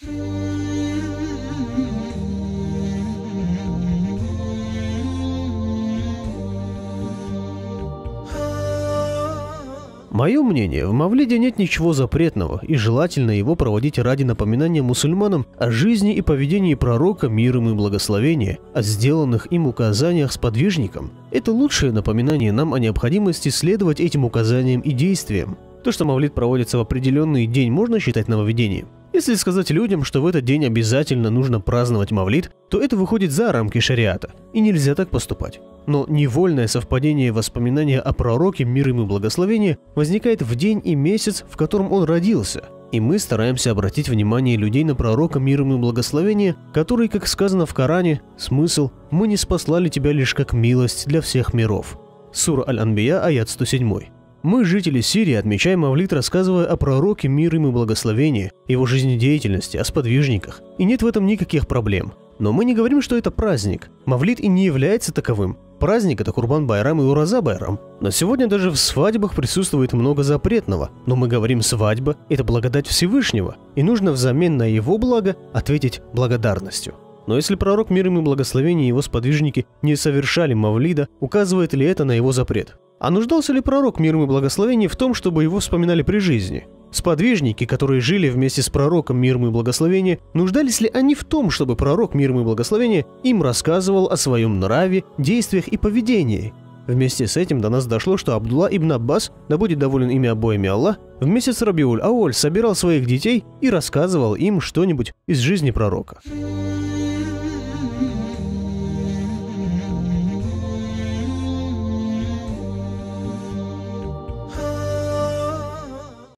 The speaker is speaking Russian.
Мое мнение, в Мавлиде нет ничего запретного, и желательно его проводить ради напоминания мусульманам о жизни и поведении пророка, мир им и благословение, о сделанных им указаниях сподвижникам. Это лучшее напоминание нам о необходимости следовать этим указаниям и действиям. То, что Мавлид проводится в определенный день, можно считать нововведением. Если сказать людям, что в этот день обязательно нужно праздновать Мавлид, то это выходит за рамки шариата, и нельзя так поступать. Но невольное совпадение воспоминания о пророке, мир ему и благословение, возникает в день и месяц, в котором он родился. И мы стараемся обратить внимание людей на пророка, мир ему и благословение, который, как сказано в Коране, смысл «Мы не спаслали тебя лишь как милость для всех миров». Сура Аль-Анбия, аят 107. Мы, жители Сирии, отмечаем Мавлид, рассказывая о пророке, мир им и благословение, его жизнедеятельности, о сподвижниках. И нет в этом никаких проблем. Но мы не говорим, что это праздник. Мавлид и не является таковым. Праздник – это Курбан-Байрам и Ураза-Байрам. Но сегодня даже в свадьбах присутствует много запретного. Но мы говорим, свадьба – это благодать Всевышнего, и нужно взамен на его благо ответить благодарностью. Но если пророк, мир им и благословение, и его сподвижники не совершали Мавлида, указывает ли это на его запрет? А нуждался ли пророк, мир ему и благословение, в том, чтобы его вспоминали при жизни? Сподвижники, которые жили вместе с пророком, мир ему и благословение, нуждались ли они в том, чтобы пророк, мир ему и благословение, им рассказывал о своем нраве, действиях и поведении? Вместе с этим до нас дошло, что Абдулла ибн Аббас, да будет доволен ими обоими Аллах, в месяц Рабиуль-Ауаль собирал своих детей и рассказывал им что-нибудь из жизни пророка.